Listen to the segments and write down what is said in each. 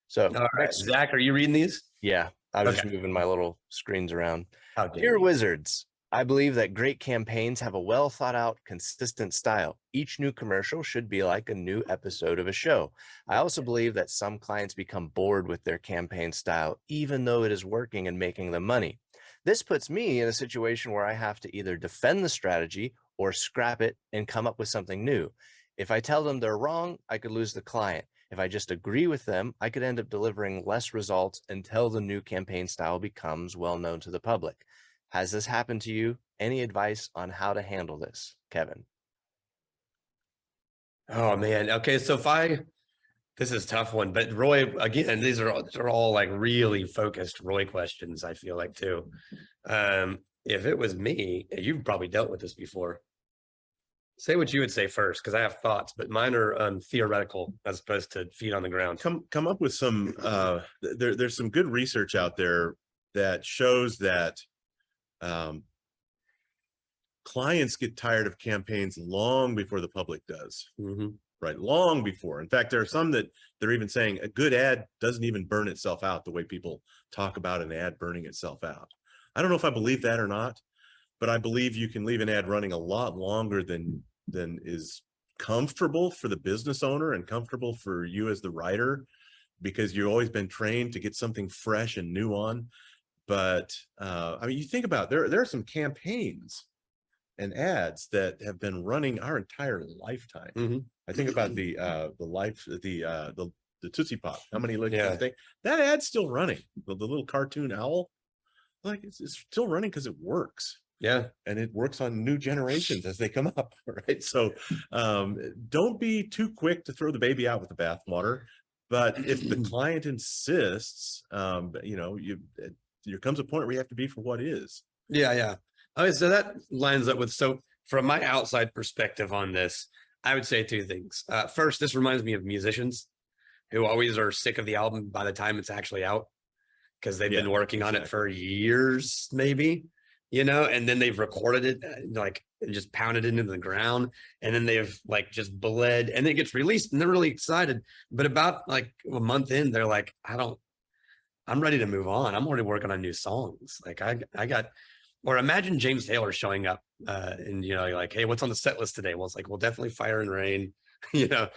So All right, Zach, are you reading these? yeah, I was Okay. just moving my little screens around. How dare Dear you? Wizards, I believe that great campaigns have a well thought out, consistent style. Each new commercial should be like a new episode of a show. I also believe that some clients become bored with their campaign style, even though it is working and making them money. This puts me in a situation where I have to either defend the strategy or scrap it and come up with something new. If I tell them they're wrong, I could lose the client. If I just agree with them, I could end up delivering less results until the new campaign style becomes well known to the public. Has this happened to you? Any advice on how to handle this, Kevin? Oh man. Okay, so this is a tough one, but Roy, again, these are all like really focused Roy questions, I feel like too. If it was me, you've probably dealt with this before. Say what you would say first, because I have thoughts, but mine are theoretical as opposed to feet on the ground. Come up with some there's some good research out there that shows that clients get tired of campaigns long before the public does. Mm-hmm. Right, long before. In fact, there are some that they're even saying a good ad doesn't even burn itself out the way people talk about an ad burning itself out. I don't know if I believe that or not, but I believe you can leave an ad running a lot longer than is comfortable for the business owner and comfortable for you as the writer, because you've always been trained to get something fresh and new on. But I mean, you think about it, there are some campaigns and ads that have been running our entire lifetime. Mm-hmm. I think about the Tootsie Pop. How many look Yeah. that ad's still running? The little cartoon owl, like it's still running because it works. Yeah. And it works on new generations as they come up, right? So don't be too quick to throw the baby out with the bathwater. But if the client insists, you know, there comes a point where you have to be for what is. Yeah, yeah. Okay, so that lines up with, so from my outside perspective on this, I would say two things. First, this reminds me of musicians who always are sick of the album by the time it's actually out, because they've been working on it for years, maybe, you know, and then they've recorded it, like, and just pounded it into the ground, and then they've like just bled, and then it gets released and they're really excited. But about like a month in, they're like, I'm ready to move on. I'm already working on new songs. Like I got, or imagine James Taylor showing up and, you know, like, hey, what's on the set list today? Well, it's like, well, definitely Fire and Rain, you know,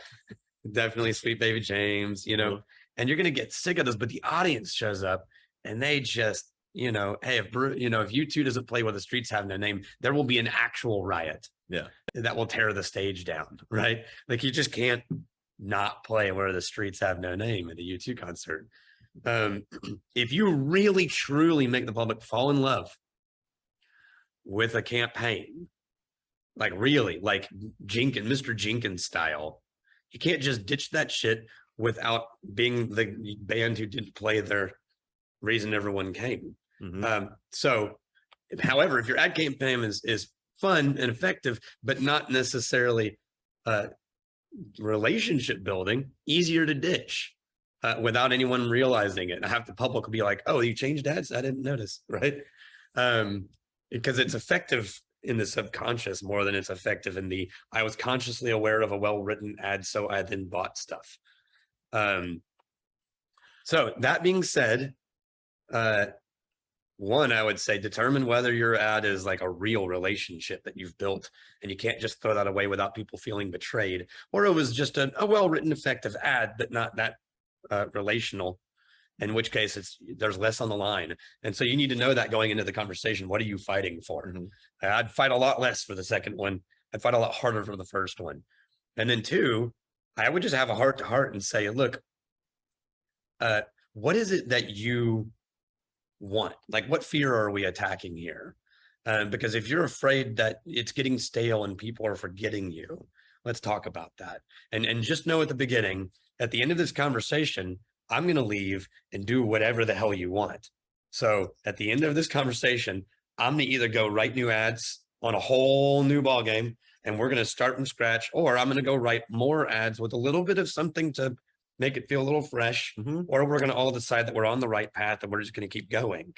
definitely Sweet Baby James, you know, and you're going to get sick of this, but the audience shows up and they just, you know, hey, if U2 doesn't play Where the Streets Have No Name, there will be an actual riot. Yeah. That will tear the stage down, right? Like you just can't not play Where the Streets Have No Name at a U2 concert. If you really truly make the public fall in love with a campaign, like really, like Mr. Jenkins style, you can't just ditch that shit without being the band who didn't play their reason everyone came. Mm-hmm. So, however, if your ad campaign is fun and effective, but not necessarily relationship building, easier to ditch without anyone realizing it. And have the public be like, "Oh, you changed ads? I didn't notice," right? Because it's effective in the subconscious more than it's effective in the I was consciously aware of a well-written ad, so I then bought stuff. So that being said, one, I would say determine whether your ad is like a real relationship that you've built and you can't just throw that away without people feeling betrayed, or it was just a well-written, effective ad, but not that relational, in which case there's less on the line. And so you need to know that going into the conversation. What are you fighting for? Mm-hmm. I'd fight a lot less for the second one. I'd fight a lot harder for the first one. And then two, I would just have a heart to heart and say, look, what is it that you want? Like, what fear are we attacking here? Because if you're afraid that it's getting stale and people are forgetting you, let's talk about that. And just know at the beginning, at the end of this conversation, I'm going to leave and do whatever the hell you want. So at the end of this conversation, I'm going to either go write new ads on a whole new ball game, and we're going to start from scratch, or I'm going to go write more ads with a little bit of something to make it feel a little fresh, or we're going to all decide that we're on the right path and we're just going to keep going.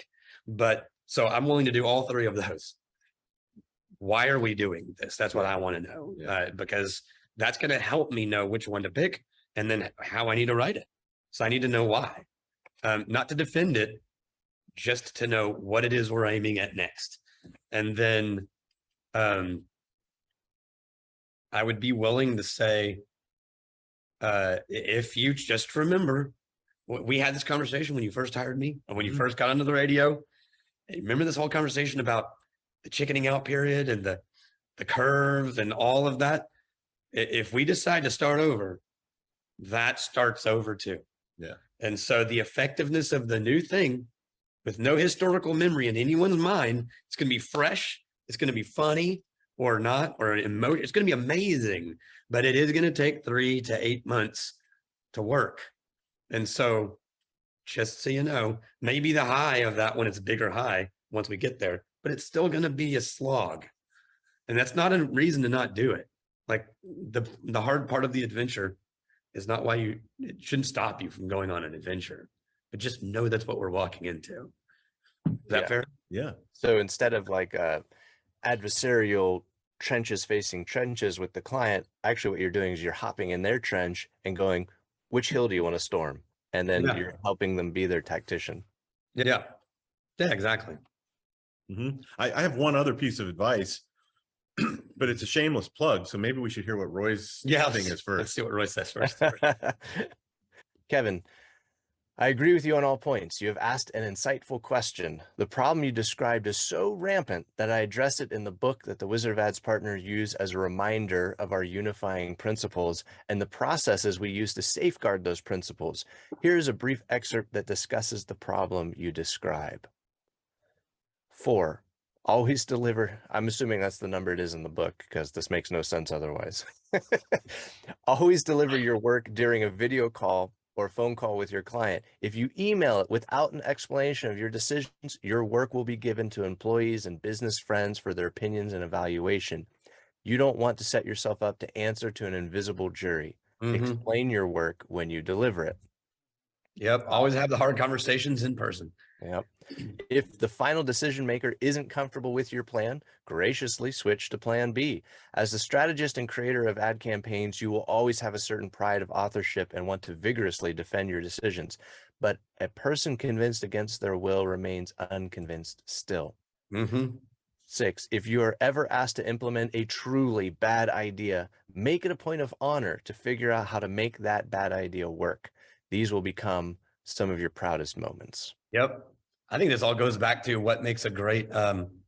But so I'm willing to do all three of those. Why are we doing this? That's what I want to know, because that's going to help me know which one to pick and then how I need to write it. So I need to know why, not to defend it, just to know what it is we're aiming at next. And then I would be willing to say, if you just remember, we had this conversation when you first hired me, and when you first got onto the radio. And remember this whole conversation about the chickening out period and the curves and all of that. If we decide to start over, that starts over too. Yeah. And so the effectiveness of the new thing, with no historical memory in anyone's mind, it's going to be fresh. It's going to be funny or not, or emotion. It's going to be amazing, but it is going to take 3 to 8 months to work. And so just so you know, maybe the high of that one is a bigger high once we get there, but it's still going to be a slog. And that's not a reason to not do it. Like the hard part of the adventure is not why it shouldn't stop you from going on an adventure, but just know that's what we're walking into. Is that fair? Yeah. So instead of like adversarial trenches facing trenches with the client, actually what you're doing is you're hopping in their trench and going, which hill do you want to storm? And then Yeah. you're helping them be their tactician. Yeah. Yeah, exactly. I have one other piece of advice, but it's a shameless plug. So maybe we should hear what Roy's thing is Let's first. see what Roy says first. Kevin, I agree with you on all points. You have asked an insightful question. The problem you described is so rampant that I address it in the book that the Wizard of Ads partners use as a reminder of our unifying principles and the processes we use to safeguard those principles. Here is a brief excerpt that discusses the problem you describe. 4, always deliver. I'm assuming that's the number it is in the book because this makes no sense otherwise. Always deliver your work during a video call or phone call with your client. If you email it without an explanation of your decisions, your work will be given to employees and business friends for their opinions and evaluation. You don't want to set yourself up to answer to an invisible jury. Explain your work when you deliver it. Yep. Always have the hard conversations in person. Yep. If the final decision maker isn't comfortable with your plan, graciously switch to plan B. As the strategist and creator of ad campaigns, you will always have a certain pride of authorship and want to vigorously defend your decisions. But a person convinced against their will remains unconvinced still. 6, if you are ever asked to implement a truly bad idea, make it a point of honor to figure out how to make that bad idea work. These will become some of your proudest moments. Yep. I think this all goes back to what makes a great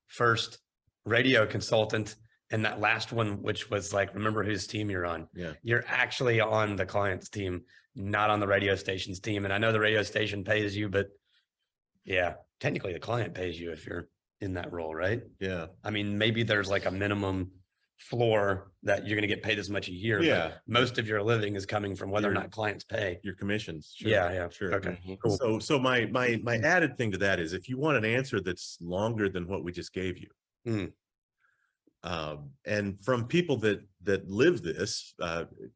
first radio consultant. And that last one, which was like, remember whose team you're on. Yeah. You're actually on the client's team, not on the radio station's team. And I know the radio station pays you, but yeah, technically the client pays you if you're in that role, right? Yeah. I mean, maybe there's like a minimum floor that you're going to get paid this much a year. Yeah. But most of your living is coming from whether or not clients pay. Your commissions. Sure. Yeah. Sure. Okay. Mhm. Cool. So my added thing to that is if you want an answer that's longer than what we just gave you, and from people that live this,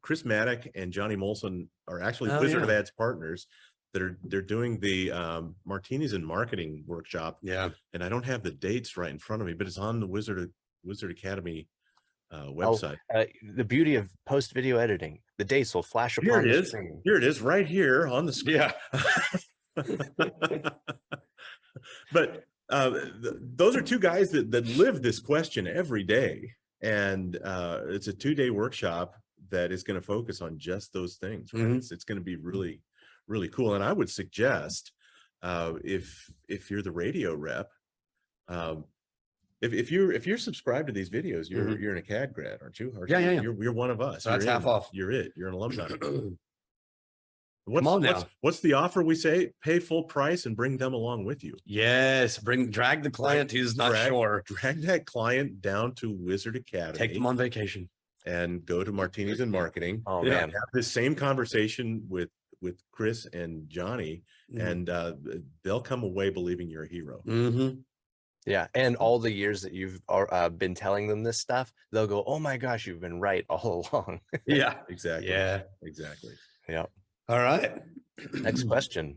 Chris Maddock and Johnny Molson are actually Wizard of Ads partners they're doing the Martinis and Marketing workshop. Yeah. And I don't have the dates right in front of me, but it's on the Wizard Academy website. The beauty of post video editing, the dates will flash upon the screen. Here it is right here on the screen. Yeah. But those are two guys that live this question every day. And it's a 2-day workshop that is going to focus on just those things. Right? It's going to be really, really cool. And I would suggest if you're the radio rep, if you're subscribed to these videos, you're an ACAD grad, aren't you? Yeah. You're one of us. So that's half off. You're an alumni. Come on now. What's the offer we say? Pay full price and bring them along with you. Yes. Drag the client who's not sure. Drag that client down to Wizard Academy. Take them on vacation. And go to Martinis and Marketing. Oh Yeah. man. Have this same conversation with Chris and Johnny, and they'll come away believing you're a hero. Yeah, and all the years that you've been telling them this stuff, they'll go, "Oh my gosh, you've been right all along." Yeah. Exactly. Yeah. Exactly. Yeah. All right. Next question.